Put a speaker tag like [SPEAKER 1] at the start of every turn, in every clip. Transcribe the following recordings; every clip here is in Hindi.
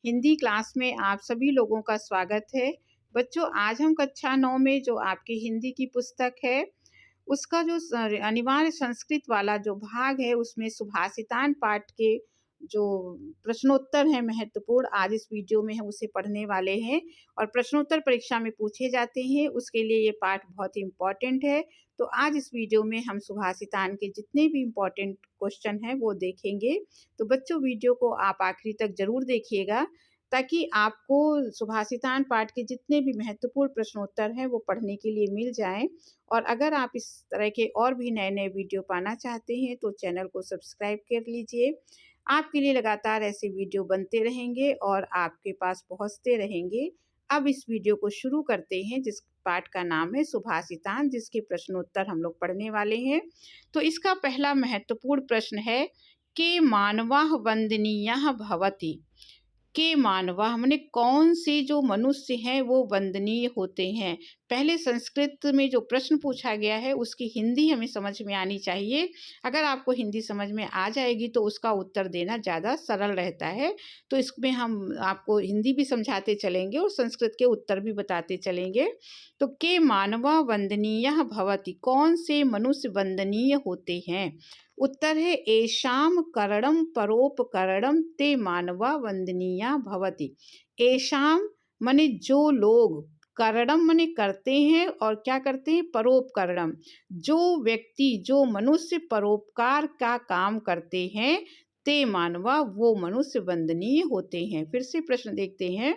[SPEAKER 1] हिंदी क्लास में आप सभी लोगों का स्वागत है। बच्चों, आज हम कक्षा 9 में जो आपकी हिंदी की पुस्तक है, उसका जो अनिवार्य संस्कृत वाला जो भाग है, उसमें सुभाषितान पाठ के जो प्रश्नोत्तर हैं महत्वपूर्ण, आज इस वीडियो में हम उसे पढ़ने वाले हैं और प्रश्नोत्तर परीक्षा में पूछे जाते हैं, उसके लिए ये पाठ बहुत ही इम्पोर्टेंट है। तो आज इस वीडियो में हम सुभाषितान के जितने भी इम्पोर्टेंट क्वेश्चन हैं वो देखेंगे। तो बच्चों, वीडियो को आप आखिरी तक ज़रूर देखिएगा ताकि आपको सुभाषितान पाठ के जितने भी महत्वपूर्ण प्रश्नोत्तर हैं वो पढ़ने के लिए मिल जाएं। और अगर आप इस तरह के और भी नए-नए वीडियो पाना चाहते हैं तो चैनल को सब्सक्राइब कर लीजिए। आपके लिए लगातार ऐसे वीडियो बनते रहेंगे और आपके पास पहुंचते रहेंगे। अब इस वीडियो को शुरू करते हैं, जिस पाठ का नाम है सुभाषितान, जिसके प्रश्नोत्तर हम लोग पढ़ने वाले हैं। तो इसका पहला महत्वपूर्ण प्रश्न है के मानवः वन्दनीयः भवति। के मानवः माने कौन से जो मनुष्य हैं वो वंदनीय होते हैं। पहले संस्कृत में जो प्रश्न पूछा गया है उसकी हिंदी हमें समझ में आनी चाहिए। अगर आपको हिंदी समझ में आ जाएगी तो उसका उत्तर देना ज़्यादा सरल रहता है। तो इसमें हम आपको हिंदी भी समझाते चलेंगे और संस्कृत के उत्तर भी बताते चलेंगे। तो के मानवः वन्दनीयः भवति, कौन से मनुष्य वंदनीय होते हैं। उत्तर है एषां करणं परोपकरणं ते मानवा वंदनीया भवति। एषां माने जो लोग, करणम माने करते हैं और क्या करते हैं, परोपकरणम, जो व्यक्ति जो मनुष्य परोपकार का काम करते हैं, ते मानवा वो मनुष्य वंदनीय होते हैं। फिर से प्रश्न देखते हैं,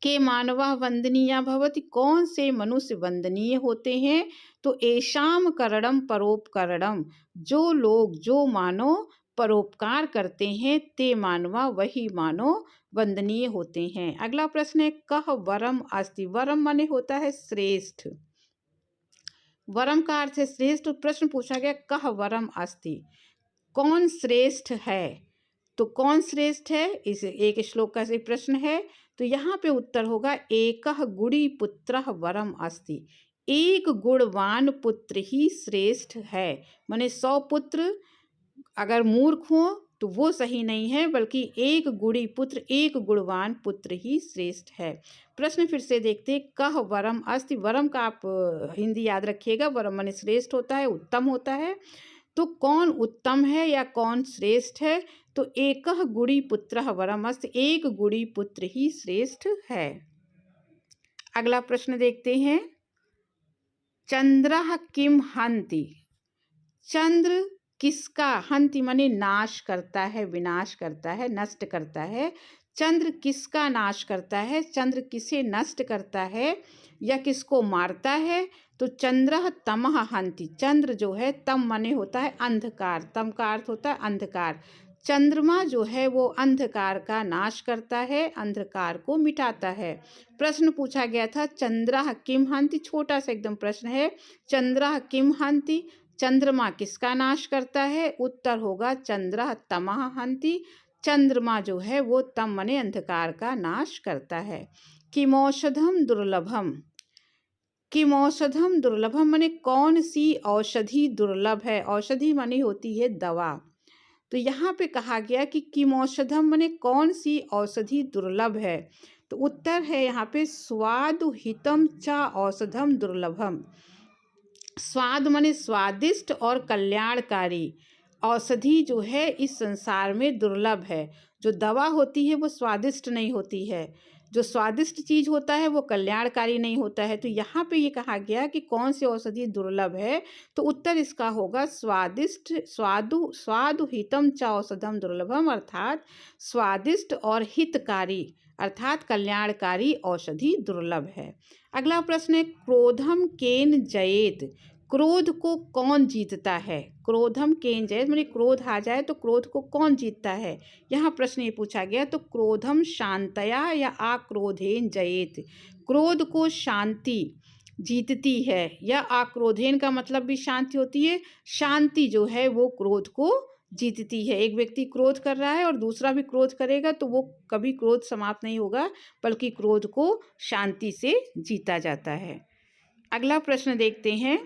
[SPEAKER 1] के मानवा वंदनीया भवति, कौन से मनुष्य वंदनीय होते हैं। तो एषाम करणम परोपकरणम, जो लोग जो मानो परोपकार करते हैं, ते मानवा वही मानो वंदनीय होते हैं। अगला प्रश्न है कह वरम अस्ति। वरम माने होता है श्रेष्ठ, वरम का अर्थ है श्रेष्ठ। प्रश्न पूछा गया कह वरम अस्ति, कौन श्रेष्ठ है। तो कौन श्रेष्ठ है, इस एक श्लोक का से प्रश्न है। तो यहाँ पे उत्तर होगा एकः गुणी पुत्रः वरम अस्ति। एक गुणवान पुत्र ही श्रेष्ठ है। माने 100 पुत्र अगर मूर्ख हो तो वो सही नहीं है, बल्कि एक गुणी पुत्र, एक गुणवान पुत्र ही श्रेष्ठ है। प्रश्न फिर से देखते हैं, कह वरम अस्ति। वरम का आप हिंदी याद रखिएगा, वरम माने श्रेष्ठ होता है, उत्तम होता है। तो कौन उत्तम है या कौन श्रेष्ठ है। तो एकः गुणी पुत्रः वरमस्ति, एक गुणी पुत्र ही श्रेष्ठ है। अगला प्रश्न देखते हैं, चंद्रः किम हन्ति। चंद्र किसका, हन्ति माने नाश करता है, विनाश करता है, नष्ट करता है। चंद्र किसका नाश करता है, चंद्र किसे नष्ट करता है या किसको मारता है। तो चंद्रः तमः हन्ति, चंद्र जो है, तम माने होता है अंधकार, तम का अर्थ होता है अंधकार। चंद्रमा जो है वो अंधकार का नाश करता है, अंधकार को मिटाता है। प्रश्न पूछा गया था चंद्रः किम हन्ति, छोटा सा एकदम प्रश्न है, चंद्रः किम हन्ति, चंद्रमा किसका नाश करता है। उत्तर होगा चंद्रः तमः हन्ति, चंद्रमा जो है वो तम माने अंधकार का नाश करता है। किमौषधम दुर्लभम। किमौषधम दुर्लभम माने कौन सी औषधि दुर्लभ है। औषधि माने होती है दवा। तो यहाँ पे कहा गया कि किमौषधम माने कौन सी औषधि दुर्लभ है। तो उत्तर है यहाँ पे स्वादु हितम च औषधम दुर्लभम। स्वाद माने स्वादिष्ट और कल्याणकारी औषधि जो है इस संसार में दुर्लभ है। जो दवा होती है वो स्वादिष्ट नहीं होती है, जो स्वादिष्ट चीज होता है वो कल्याणकारी नहीं होता है। तो यहाँ पे ये कहा गया कि कौन सी औषधि दुर्लभ है। तो उत्तर इसका होगा स्वादिष्ट, स्वादु हितम च औषधम दुर्लभम, अर्थात स्वादिष्ट और हितकारी अर्थात कल्याणकारी औषधि दुर्लभ है। अगला प्रश्न है क्रोधम केन जयेत। क्रोध को कौन जीतता है। क्रोधम केन जयेत माने क्रोध आ जाए तो क्रोध को कौन जीतता है। यहाँ प्रश्न ये पूछा गया, तो क्रोधम शांतया या आक्रोधेन जयेत। क्रोध को शांति जीतती है या आक्रोधेन का मतलब भी शांति होती है। शांति जो है वो क्रोध को जीतती है। एक व्यक्ति क्रोध कर रहा है और दूसरा भी क्रोध करेगा तो वो कभी क्रोध समाप्त नहीं होगा, बल्कि क्रोध को शांति से जीता जाता है। अगला प्रश्न देखते हैं,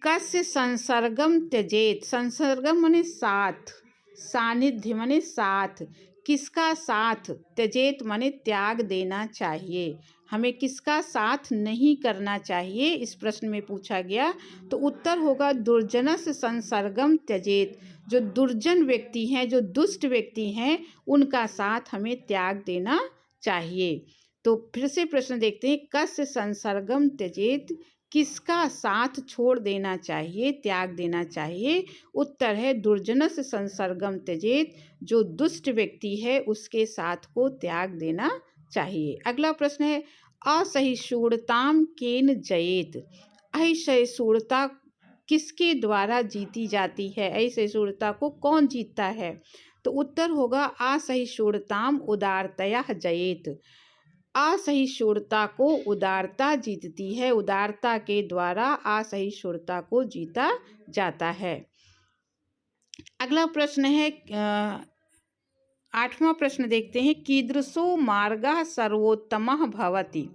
[SPEAKER 1] कस्य संसर्गम त्यजेत। संसर्गम माने साथ, सानिध्य माने साथ, किसका साथ, त्यजेत माने त्याग देना चाहिए, हमें किसका साथ नहीं करना चाहिए, इस प्रश्न में पूछा गया। तो उत्तर होगा दुर्जनस संसर्गम त्यजेत, जो दुर्जन व्यक्ति हैं, जो दुष्ट व्यक्ति हैं, उनका साथ हमें त्याग देना चाहिए। तो फिर से प्रश्न देखते हैं, कस्य संसर्गम त्यजेत, किसका साथ छोड़ देना चाहिए, त्याग देना चाहिए। उत्तर है दुर्जनस संसर्गम त्यजेत, जो दुष्ट व्यक्ति है उसके साथ को त्याग देना चाहिए। अगला प्रश्न है, असहिष्णुताम केन जयेत, असहिष्णुता किसके द्वारा जीती जाती है, असहिष्णुता को कौन जीतता है। तो उत्तर होगा असहिष्णुताम उदारतया जयेत, असहिष्णुता को उदारता जीतती है, उदारता के द्वारा असहिष्णुता को जीता जाता है। अगला प्रश्न है 8वां प्रश्न देखते हैं, कीदृशो मार्गः सर्वोत्तमः भवति।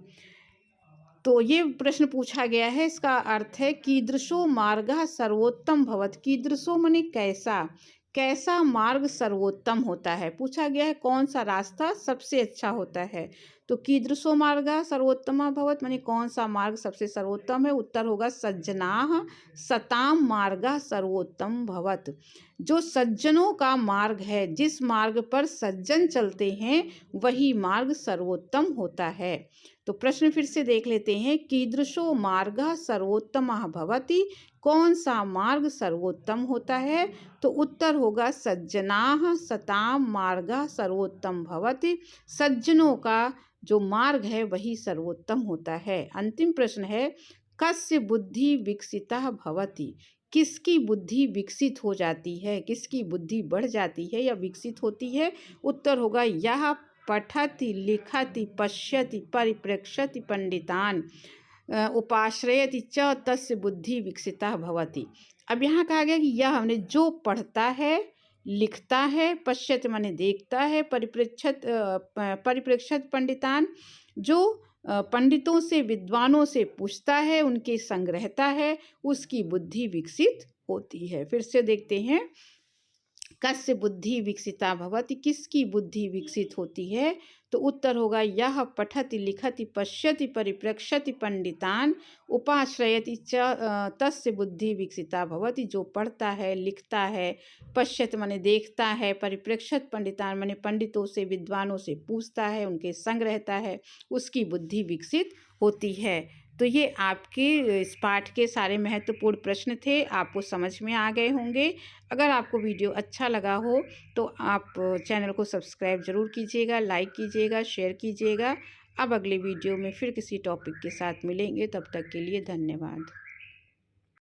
[SPEAKER 1] तो ये प्रश्न पूछा गया है, इसका अर्थ है कीदृशो मार्गः सर्वोत्तम भवति, कीदृशो माने कैसा, कैसा मार्ग सर्वोत्तम होता है, पूछा गया है कौन सा रास्ता सबसे अच्छा होता है। तो कीदृशो मार्गः सर्वोत्तमः भवति माने कौन सा मार्ग सबसे सर्वोत्तम है। उत्तर होगा सज्जनाः सताम मार्गः सर्वोत्तम भवति, जो सज्जनों का मार्ग है, जिस मार्ग पर सज्जन चलते हैं वही मार्ग सर्वोत्तम होता है। तो प्रश्न फिर से देख लेते हैं, कीदृशो मार्गः सर्वोत्तमः भवति, कौन सा मार्ग सर्वोत्तम होता है। तो उत्तर होगा सज्जनाः सताम मार्गः सर्वोत्तम भवति, सज्जनों का जो मार्ग है वही सर्वोत्तम होता है। अंतिम प्रश्न है, कस्य बुद्धि विकसितः भवति, किसकी बुद्धि विकसित हो जाती है, किसकी बुद्धि बढ़ जाती है या विकसित होती है। उत्तर होगा यह पठति लिखति पश्यति परिप्रेक्ष्यति पंडितान उपाश्रयति च तस्य बुद्धि विकसिता भवति। अब यहाँ कहा गया कि यह हमने जो पढ़ता है, लिखता है, पश्यत माने देखता है, परिप्रेक्ष्यत पंडितान, जो पंडितों से विद्वानों से पूछता है, उनके संग रहता है, उसकी बुद्धि विकसित होती है। फिर से देखते हैं, कस्य बुद्धि विकसिता भवति, किसकी बुद्धि विकसित होती है। तो उत्तर होगा यह पठति लिखति पश्यति परिप्रेक्ष्यति पंडितान उपाश्रयति च तस्य बुद्धि विकसिता भवति, जो पढ़ता है, लिखता है, पश्यत माने देखता है, परिप्रेक्ष्यत पंडितान माने पंडितों से विद्वानों से पूछता है, उनके संग रहता है, उसकी बुद्धि विकसित होती है। तो ये आपके इस पाठ के सारे महत्वपूर्ण प्रश्न थे, आपको समझ में आ गए होंगे। अगर आपको वीडियो अच्छा लगा हो तो आप चैनल को सब्सक्राइब ज़रूर कीजिएगा, लाइक कीजिएगा, शेयर कीजिएगा। अब अगले वीडियो में फिर किसी टॉपिक के साथ मिलेंगे, तब तक के लिए धन्यवाद।